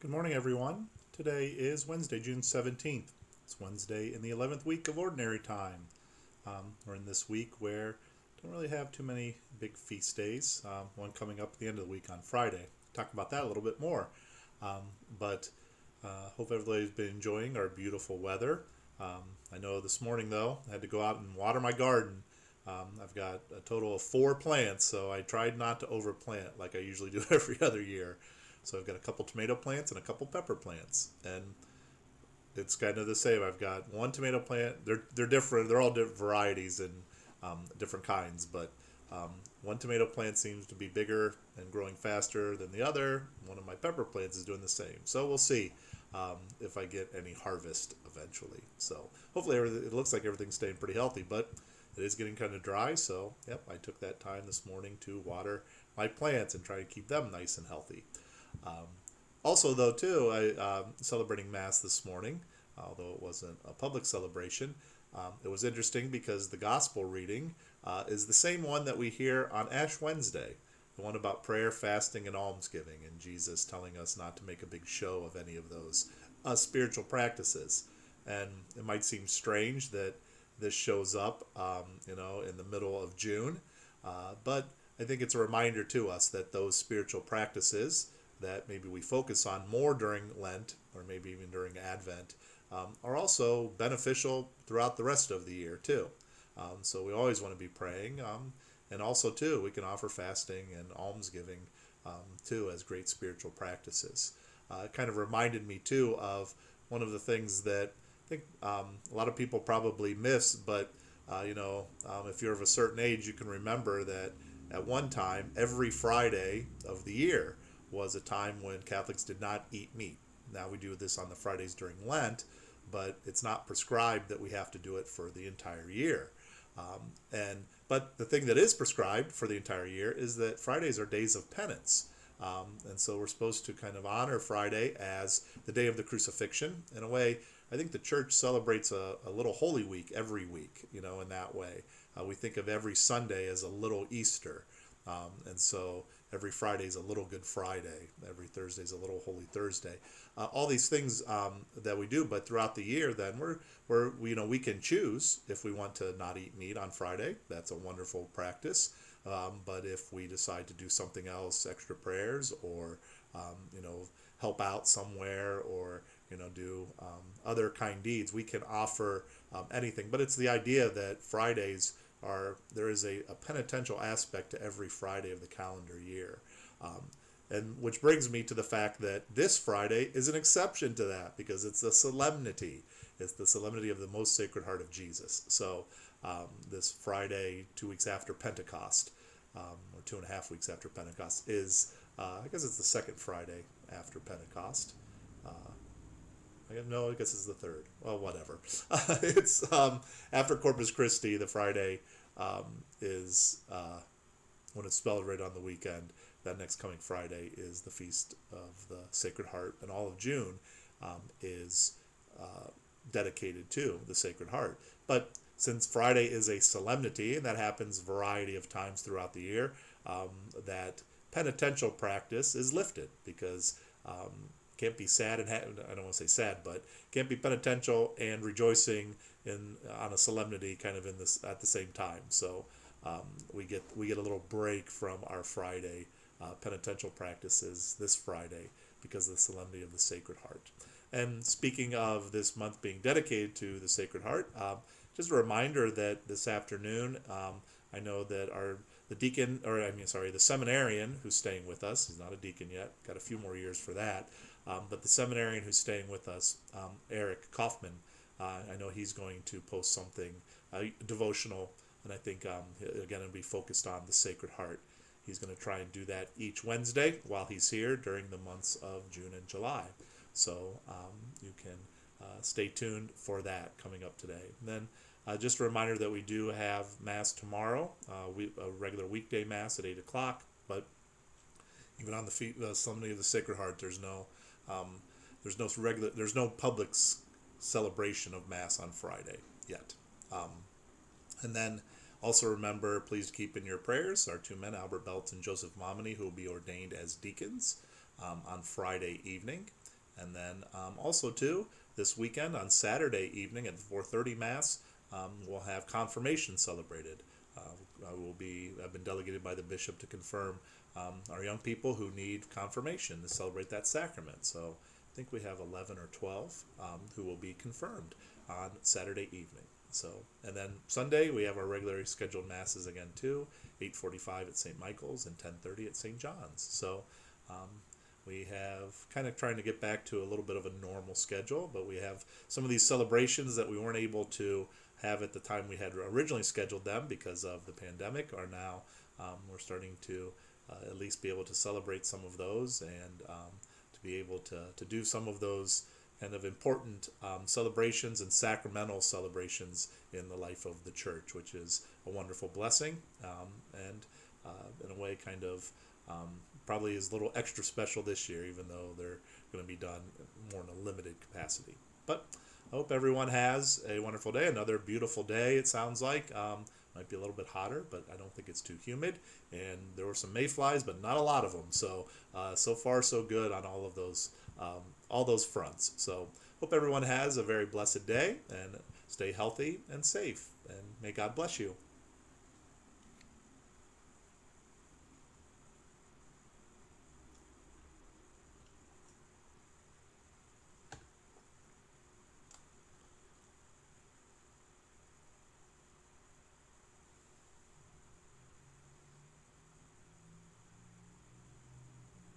Good morning, everyone. Today is Wednesday, June 17th. It's Wednesday in the 11th week of Ordinary Time. We're in this week where don't really have too many big feast days. One coming up at the end of the week on Friday. Talk about that a little bit more. But hope everybody's been enjoying our beautiful weather. I know this morning, though, I had to go out and water my garden. I've got a total of 4 plants, so I tried not to overplant like I usually do every other year. So I've got a couple tomato plants and a couple pepper plants, and it's kind of the same. I've got one tomato plant. They're different. They're all different varieties and different kinds, but one tomato plant seems to be bigger and growing faster than the other. One of my pepper plants is doing the same. So we'll see if I get any harvest eventually. So hopefully it looks like everything's staying pretty healthy, but it is getting kind of dry. So yep, I took that time this morning to water my plants and try to keep them nice and healthy. Um, Also, though, too, I celebrating Mass this morning, although it wasn't a public celebration. It was interesting because the gospel reading is the same one that we hear on Ash Wednesday, the one about prayer, fasting, and almsgiving, and Jesus telling us not to make a big show of any of those spiritual practices. And it might seem strange that this shows up, in the middle of June, but I think it's a reminder to us that those spiritual practices that maybe we focus on more during Lent or maybe even during Advent are also beneficial throughout the rest of the year too. So we always want to be praying, and also too we can offer fasting and almsgiving too as great spiritual practices. It kind of reminded me too of one of the things that I think a lot of people probably miss, but if you're of a certain age, you can remember that at one time, every Friday of the year was a time when Catholics did not eat meat. Now we do this on the Fridays during Lent, but it's not prescribed that we have to do it for the entire year. But the thing that is prescribed for the entire year is that Fridays are days of penance. And so we're supposed to kind of honor Friday as the day of the crucifixion. In a way, I think the church celebrates a little Holy Week every week, in that way. We think of every Sunday as a little Easter. And so every Friday is a little Good Friday. Every Thursday is a little Holy Thursday. All these things that we do, but throughout the year, then we can choose if we want to not eat meat on Friday. That's a wonderful practice. But if we decide to do something else, extra prayers, or help out somewhere, or do other kind deeds, we can offer anything. But it's the idea that Fridays there is a penitential aspect to every Friday of the calendar year. And which brings me to the fact that this Friday is an exception to that because it's a solemnity. It's the solemnity of the Most Sacred Heart of Jesus. So this Friday, 2 weeks after Pentecost, or 2.5 weeks after Pentecost, I guess it's the second Friday after Pentecost. No, I guess it's the third. Well, whatever. It's after Corpus Christi. The Friday is when it's celebrated on the weekend. That next coming Friday is the Feast of the Sacred Heart, and all of June is dedicated to the Sacred Heart. But since Friday is a solemnity, and that happens a variety of times throughout the year, that penitential practice is lifted because can't be sad and I don't want to say sad, but can't be penitential and rejoicing on a solemnity kind of at the same time. So we get a little break from our Friday penitential practices this Friday because of the solemnity of the Sacred Heart. And speaking of this month being dedicated to the Sacred Heart, just a reminder that this afternoon, I know that the seminarian who's staying with us, he's not a deacon yet, got a few more years for that, but the seminarian who's staying with us, Eric Kaufman, I know he's going to post something devotional, and I think, again, it'll be focused on the Sacred Heart. He's going to try and do that each Wednesday while he's here during the months of June and July. So you can stay tuned for that coming up today. And then just a reminder that we do have Mass tomorrow, a regular weekday Mass at 8 o'clock, but even on the Solemnity of the Sacred Heart, there's no public celebration of Mass on Friday yet. And then also remember, please keep in your prayers our 2 men, Albert Belt and Joseph Momini, who will be ordained as deacons on Friday evening. And then also too, this weekend on Saturday evening at 4:30 Mass, we'll have confirmation celebrated. I've been delegated by the bishop to confirm our young people who need confirmation to celebrate that sacrament. So I think we have 11 or 12 who will be confirmed on Saturday evening. So, and then Sunday we have our regularly scheduled masses again too, 8:45 at St. Michael's and 10:30 at St. John's. So we have kind of trying to get back to a little bit of a normal schedule, but we have some of these celebrations that we weren't able to have at the time we had originally scheduled them because of the pandemic are now we're starting to at least be able to celebrate some of those and to be able to do some of those kind of important celebrations and sacramental celebrations in the life of the church, which is a wonderful blessing and in a way kind of probably is a little extra special this year, even though they're going to be done more in a limited capacity. But I hope everyone has a wonderful day. Another beautiful day, it sounds like. Might be a little bit hotter, but I don't think it's too humid. And there were some mayflies, but not a lot of them. So, so far, so good on all those fronts. So, hope everyone has a very blessed day and stay healthy and safe. And may God bless you.